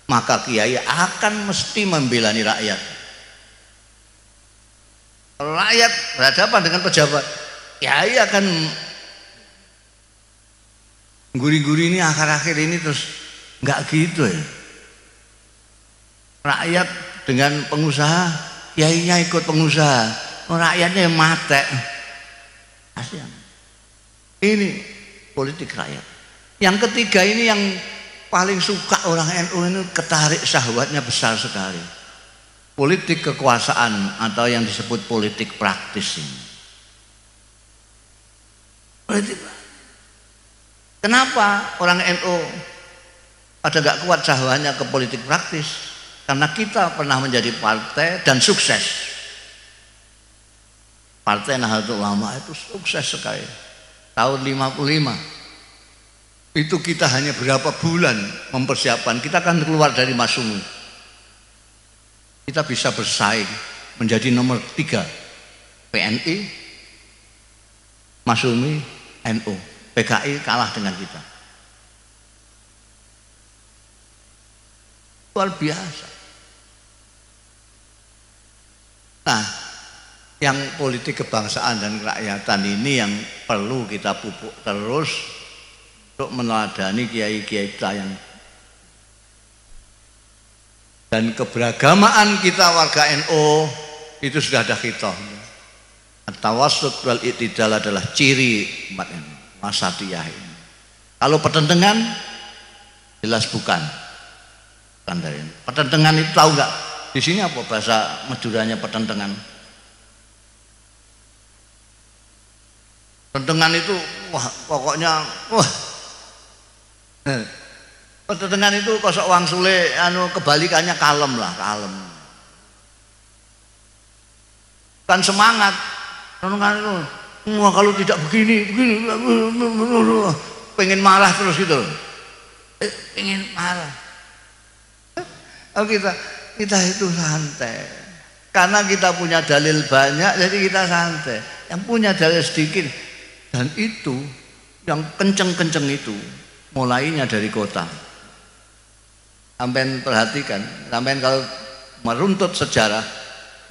maka kiai akan mesti membela rakyat. Kalau rakyat berhadapan dengan pejabat, kiai akan guri-guri ini akhir-akhir ini terus nggak gitu ya. Rakyat dengan pengusaha, kiainya ikut pengusaha, rakyatnya yang mate. Kasihan. Ini politik rakyat. Yang ketiga ini yang paling suka orang NU ini, ketarik syahwatnya besar sekali. Politik kekuasaan atau yang disebut politik praktis ini. Politik. Kenapa orang NU pada gak kuat syahwatnya ke politik praktis? Karena kita pernah menjadi partai dan sukses. Partai Nahdlatul Ulama itu sukses sekali. Tahun 55 itu kita hanya berapa bulan mempersiapkan, kita akan keluar dari Masyumi. Kita bisa bersaing menjadi nomor 3 PNI, Masyumi, NU. PKI kalah dengan kita. Luar biasa. Nah, yang politik kebangsaan dan kerakyatan ini yang perlu kita pupuk terus untuk meneladani kiai-kiai kita yang, dan keberagamaan kita warga NU itu sudah ada khitoh. At-tawassut wal i'tidal adalah ciri umat NU, wasatiyah ini. Kalau pertentangan jelas bukan dari ini. Pertentangan itu tahu nggak? Di sini apa bahasa Maduranya pertentangan? Pertentangan itu wah pokoknya wah. Pertentangan itu kosok wang sule kebalikannya kalem lah, kalem. Kan semangat. Pertentangan itu wah kalau tidak begini pengen marah terus gitu. Pengen marah. Oh, kita itu santai karena kita punya dalil banyak, jadi kita santai. Yang punya dalil sedikit, dan itu yang kenceng-kenceng itu mulainya dari kota. Sampai perhatikan, sampai kalau meruntut sejarah,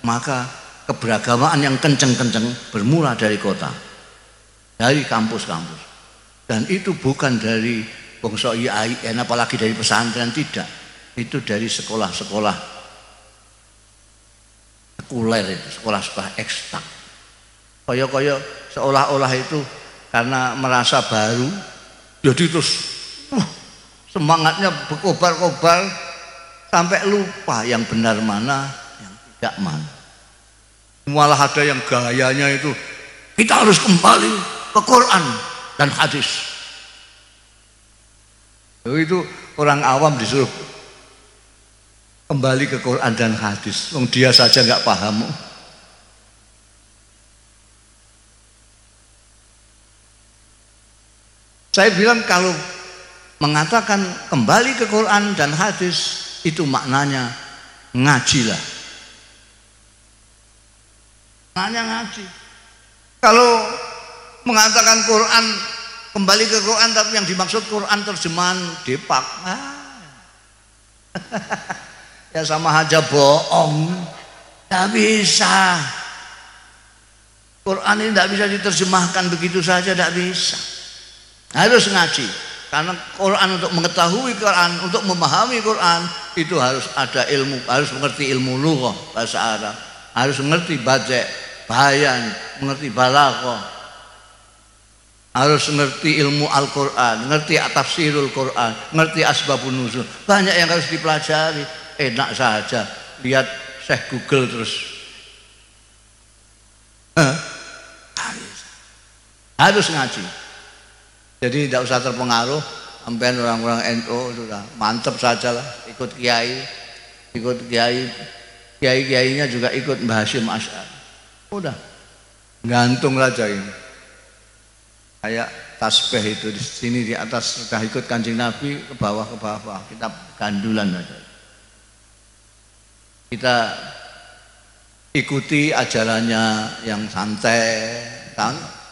maka keberagamaan yang kenceng-kenceng bermula dari kota, dari kampus-kampus. Dan itu bukan dari bangsa IAIN, apalagi dari pesantren, tidak. Itu dari sekolah-sekolah sekuler itu, sekolah-sekolah eksak. Koyo-koyo seolah-olah itu karena merasa baru, jadi terus semangatnya berkobar-kobar sampai lupa yang benar mana, yang tidak mana. Malah ada yang gayanya itu kita harus kembali ke Quran dan hadis. Itu orang awam disuruh kembali ke Quran dan hadis, dia saja nggak paham. Saya bilang kalau mengatakan kembali ke Quran dan hadis itu maknanya ngajilah. Maknanya ngaji. Kalau mengatakan Quran kembali ke Quran tapi yang dimaksud Quran terjemahan Depak, ya sama aja bohong. Tidak bisa. Quran ini tidak bisa diterjemahkan begitu saja, tidak bisa. Harus ngaji. Karena Quran untuk mengetahui Quran, untuk memahami Quran itu harus ada ilmu, harus mengerti ilmu lughah bahasa Arab, harus mengerti badi', bayan, mengerti balaghah, harus mengerti ilmu Al-Quran, ngerti tafsirul Quran, ngerti asbabun nuzul. Banyak yang harus dipelajari. Enak saja lihat Syekh Google terus. Harus ngaji. Jadi tidak usah terpengaruh. Sampai orang-orang NU sudah mantap saja lah, ikut kiai, kiai-kiainya juga ikut Mbah Hasyim Asy'ari. Udah gantung saja ini. Kayak tasbih itu di sini di atas sudah ikut Kanjeng Nabi, ke bawah kita gandulan saja. Kita ikuti ajarannya yang santai,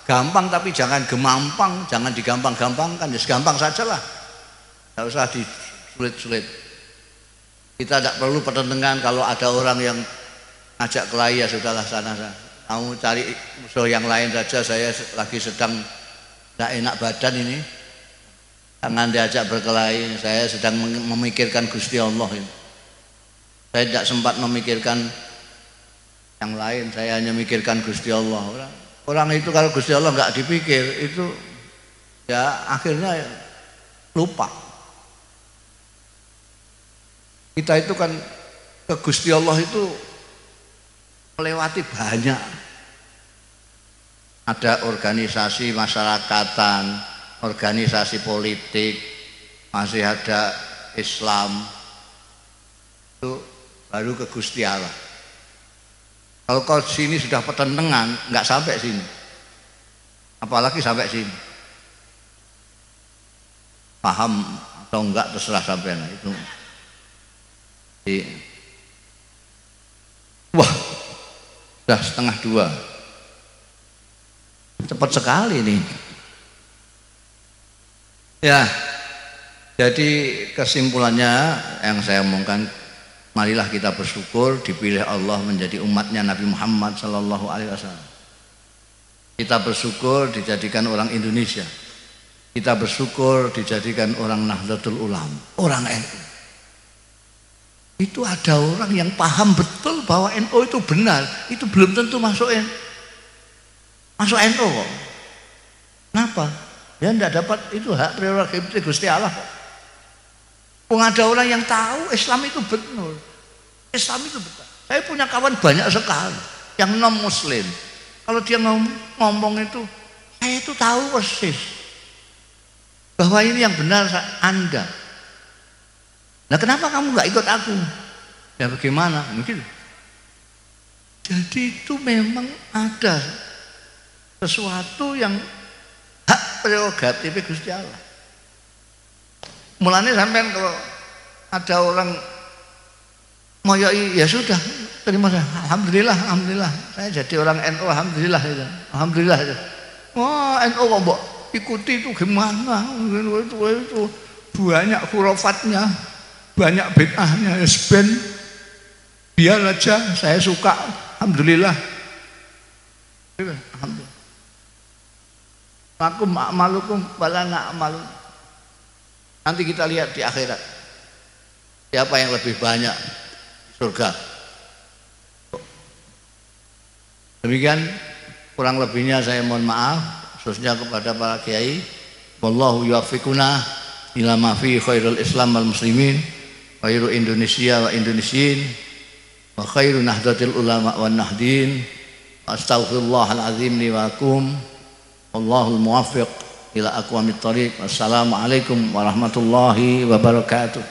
gampang tapi jangan gemampang, jangan digampang-gampangkan, ya segampang sajalah, tidak usah disulit-sulit. Kita tidak perlu pertentangan. Kalau ada orang yang ngajak kelahi ya sudahlah sana. Kamu cari musuh yang lain saja, saya lagi sedang tidak enak badan ini, jangan diajak berkelahi. Saya sedang memikirkan Gusti Allah ini. Saya tidak sempat memikirkan yang lain, saya hanya memikirkan Gusti Allah. Orang itu kalau Gusti Allah nggak dipikir itu ya akhirnya lupa. Kita itu kan ke Gusti Allah itu melewati banyak. Ada organisasi masyarakatan, organisasi politik, masih ada Islam. Itu baru ke Gusti Allah. Kalau kau sini sudah pertentangan, nggak sampai sini. Apalagi sampai sini. Paham atau enggak terserah sampean itu. Wah, sudah 1:30. Cepat sekali ini. Ya, jadi kesimpulannya yang saya omongkan, marilah kita bersyukur dipilih Allah menjadi umatnya Nabi Muhammad sallallahu alaihi wasallam. Kita bersyukur dijadikan orang Indonesia. Kita bersyukur dijadikan orang Nahdlatul Ulama, orang NU. Itu ada orang yang paham betul bahwa NU itu benar, itu belum tentu masuk NU kok. Kenapa? Ya tidak dapat, itu hak prerogatif Gusti Allah kok. Ada orang yang tahu Islam itu benar, Islam itu benar. Saya punya kawan banyak sekali yang non Muslim. Kalau dia ngomong itu, saya itu tahu persis bahwa ini yang benar Anda. Nah kenapa kamu nggak ikut aku? Ya bagaimana? Mungkin. Jadi itu memang ada sesuatu yang hak prerogatif Gusti Allah. Mulanya sampean kalau ada orang moyoi ya sudah terima saja. Alhamdulillah, saya jadi orang NU, alhamdulillah itu. Alhamdulillah itu. Wah NU kok mbok ikuti itu gimana? Itu banyak khurafatnya, banyak bid'ahnya. Ben biar aja, saya suka. Alhamdulillah. Alhamdulillah. Aku ma'malukum wala na'malu. Nanti kita lihat di akhirat siapa yang lebih banyak di surga. Demikian kurang lebihnya saya mohon maaf, khususnya kepada para kiai. Wallahu yuwaffiquna ila ma fi khairul Islam wal muslimin, khairu Indonesia wa Indonesiin, wa khairu nahdlatil ulama wan nahdin. Astaghfirullahal azim li wa lakum. Wallahul muwaffiq ila aqwamit thariq. Wassalamualaikum warahmatullahi wabarakatuh.